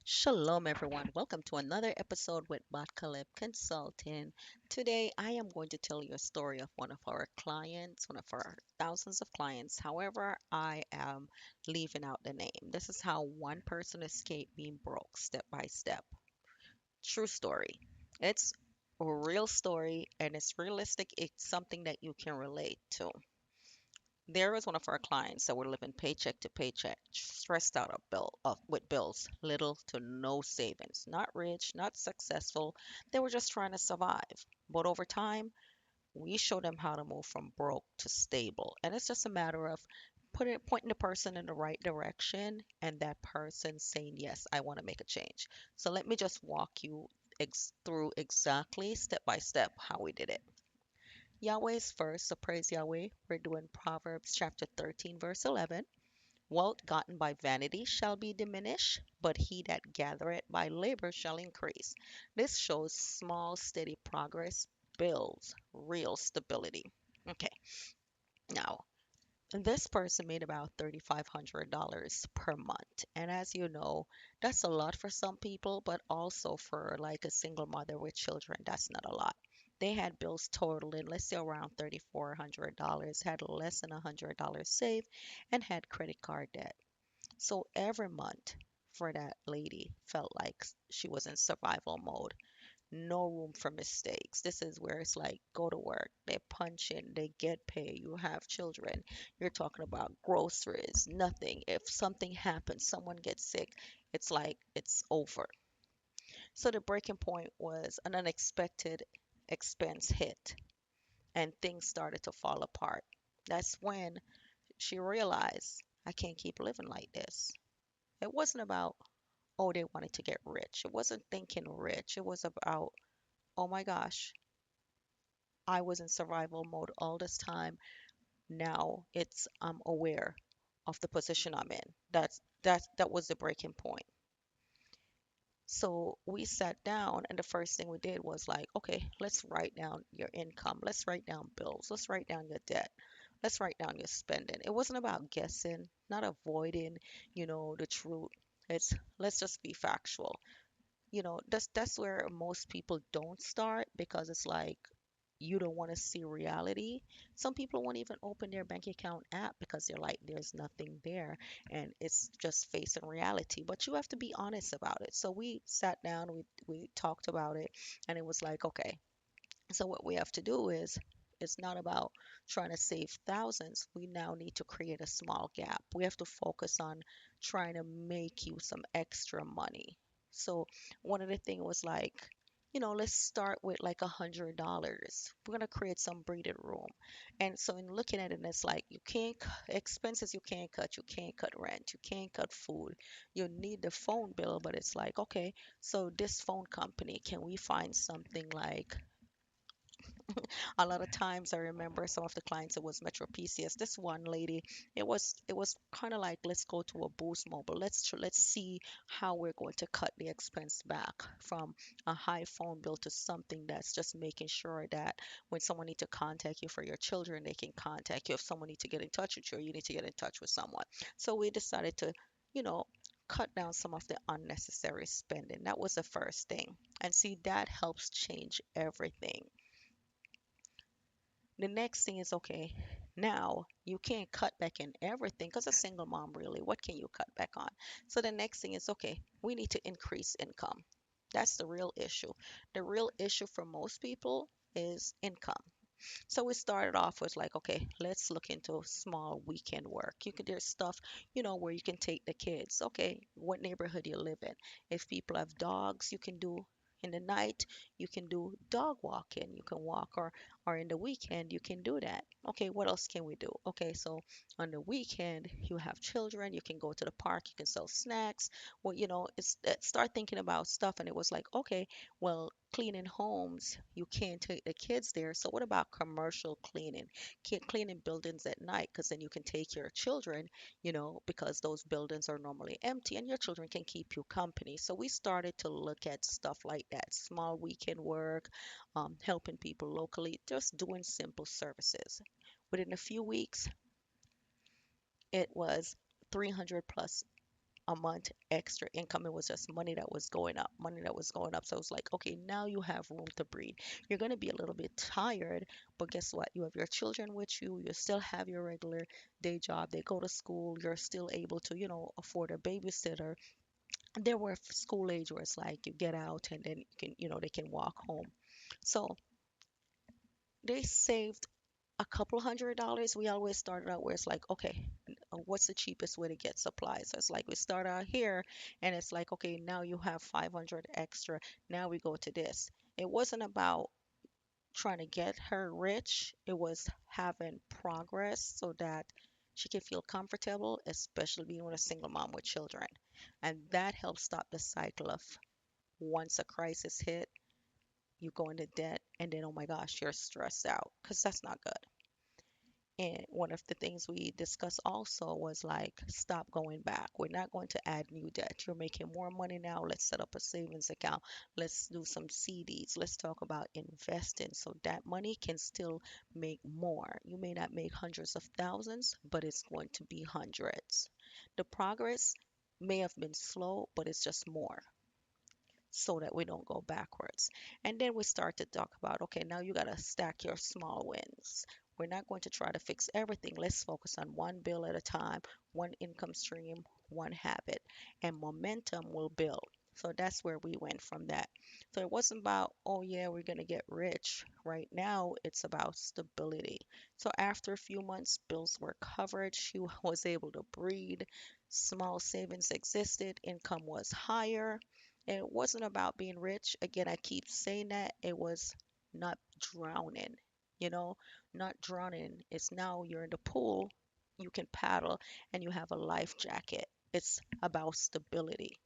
Shalom, everyone. Welcome to another episode with BahtKaleb Consulting. Today, I am going to tell you a story of one of our clients, one of our thousands of clients. However, I am leaving out the name. This is how one person escaped being broke step by step. True story. It's a real story and it's realistic. It's something that you can relate to. There was one of our clients that were living paycheck to paycheck, stressed out with bills, little to no savings. Not rich, not successful. They were just trying to survive. But over time, we showed them how to move from broke to stable. And it's just a matter of pointing the person in the right direction and that person saying, yes, I want to make a change. So let me just walk you through exactly step by step how we did it. Yahweh is first, so praise Yahweh. We're doing Proverbs chapter 13, verse 11. Wealth gotten by vanity shall be diminished, but he that gathereth by labor shall increase. This shows small, steady progress builds real stability. Okay, now this person made about $3,500 per month. And as you know, that's a lot for some people, but also for like a single mother with children, that's not a lot. They had bills totaling, let's say around $3,400, had less than $100 saved, and had credit card debt. So every month for that lady felt like she was in survival mode. No room for mistakes. This is where it's like go to work, they punch in, they get paid, you have children, you're talking about groceries, nothing. If something happens, someone gets sick, it's like it's over. So the breaking point was an unexpected expense hit and things started to fall apart. That's when she realized I can't keep living like this. It wasn't about, oh, they wanted to get rich. It wasn't thinking rich. It was about, oh my gosh, I was in survival mode all this time. Now it's I'm aware of the position I'm in. That was the breaking point. So we sat down and the first thing we did was like, okay, let's write down your income. Let's write down bills. Let's write down your debt. Let's write down your spending. It wasn't about guessing, not avoiding, the truth. It's let's just be factual. That's where most people don't start because it's like you don't want to see reality. Some people won't even open their bank account app because they're like, there's nothing there and it's just facing reality. But you have to be honest about it. So we sat down, we talked about it, and it was like, okay, so what we have to do is it's not about trying to save thousands. We now need to create a small gap. We have to focus on trying to make you some extra money. So one of the things was like, let's start with like $100. We're gonna create some breathing room. And so in looking at it, it's like you can't expenses you can't cut. You can't cut rent. You can't cut food. You need the phone bill, but it's like, okay, so this phone company, can we find something like a lot of times I remember some of the clients, it was Metro PCS. This one lady, it was kind of like let's go to a Boost Mobile. Let's see how we're going to cut the expense back from a high phone bill to something that's just making sure that when someone need to contact you for your children, they can contact you. If someone need to get in touch with you, you need to get in touch with someone. So we decided to, you know, cut down some of the unnecessary spending. That was the first thing. And see, that helps change everything. The next thing is okay, now you can't cut back in everything because a single mom, really, what can you cut back on? So the next thing is okay, we need to increase income. That's the real issue. The real issue for most people is income. So we started off with like, okay, let's look into small weekend work. There's stuff, where you can take the kids. Okay, what neighborhood you live in. If people have dogs, you can do in the night, you can do dog walking. You can walk or in the weekend, you can do that. Okay, what else can we do? Okay, so on the weekend, you have children, you can go to the park, you can sell snacks. Well, start thinking about stuff. And it was like, okay, well, cleaning homes, you can't take the kids there. So what about commercial cleaning? Cleaning buildings at night, because then you can take your children, because those buildings are normally empty and your children can keep you company. So we started to look at stuff like that, small weekend work, helping people locally, just doing simple services. Within a few weeks, it was 300 plus a month extra income. It was just money that was going up, money that was going up. So it's like, okay, now you have room to breathe. You're going to be a little bit tired, but guess what? You have your children with you. You still have your regular day job. They go to school. You're still able to, afford a babysitter. There were school age where it's like you get out and then you can, they can walk home. So they saved a couple $100. We always started out where it's like, okay, what's the cheapest way to get supplies? So it's like we start out here and it's like, okay, now you have 500 extra. Now we go to this. It wasn't about trying to get her rich, it was having progress so that she can feel comfortable, especially being with a single mom with children. And that helps stop the cycle of once a crisis hit, you go into debt, and then, oh my gosh, you're stressed out because that's not good. And one of the things we discussed also was like, stop going back. We're not going to add new debt. You're making more money now. Let's set up a savings account. Let's do some CDs. Let's talk about investing so that money can still make more. You may not make hundreds of thousands, but it's going to be hundreds. The progress may have been slow, but it's just more so that we don't go backwards. And then we start to talk about, okay, now you got to stack your small wins. We're not going to try to fix everything. Let's focus on one bill at a time, one income stream, one habit, and momentum will build. So that's where we went from that. So it wasn't about, oh yeah, we're going to get rich. Right now, it's about stability. So after a few months, bills were covered. She was able to breathe. Small savings existed. Income was higher, and it wasn't about being rich. Again, I keep saying that. It was not drowning, you know, not drowning. It's now you're in the pool, you can paddle, and you have a life jacket. It's about stability.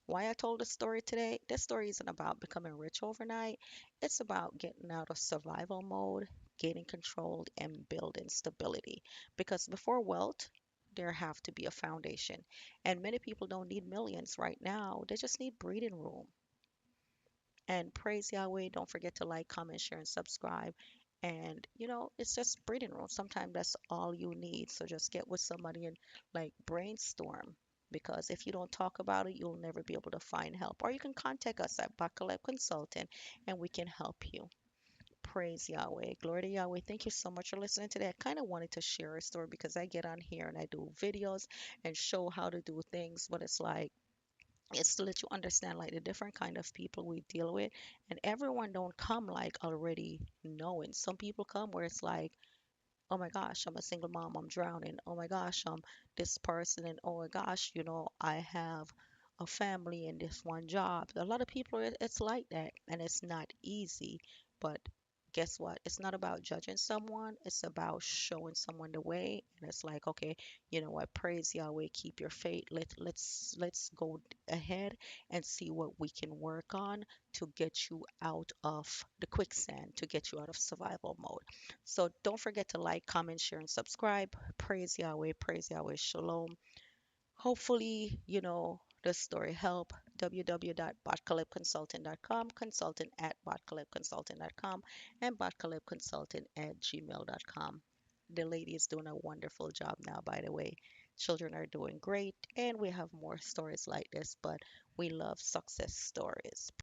Why I told this story today? This story isn't about becoming rich overnight. It's about getting out of survival mode, gaining control, and building stability. Because before wealth, there have to be a foundation. And many people don't need millions right now. They just need breathing room. And praise Yahweh. Don't forget to like, comment, share, and subscribe. And it's just breathing room. Sometimes that's all you need. So just get with somebody and like brainstorm. Because if you don't talk about it, you'll never be able to find help. Or you can contact us at BahtKaleb Consultant and we can help you. Praise Yahweh. Glory to Yahweh. Thank you so much for listening today. I kind of wanted to share a story because I get on here and I do videos and show how to do things, but it's like it's to let you understand like the different kind of people we deal with, and everyone don't come like already knowing. Some people come where it's like, oh my gosh, I'm a single mom, I'm drowning. Oh my gosh, I'm this person, and oh my gosh, I have a family and this one job. A lot of people, it's like that, and it's not easy. But guess what? It's not about judging someone, it's about showing someone the way. And it's like, okay, you know what? Praise Yahweh, keep your faith. Let's go ahead and see what we can work on to get you out of the quicksand, to get you out of survival mode. So don't forget to like, comment, share, and subscribe. Praise Yahweh, shalom. Hopefully, the story help. www.bahtkalebconsultant.com, consultant at bahtkalebconsultant.com, and bahtkalebconsultant at gmail.com. The lady is doing a wonderful job now, by the way. Children are doing great, and we have more stories like this, but we love success stories.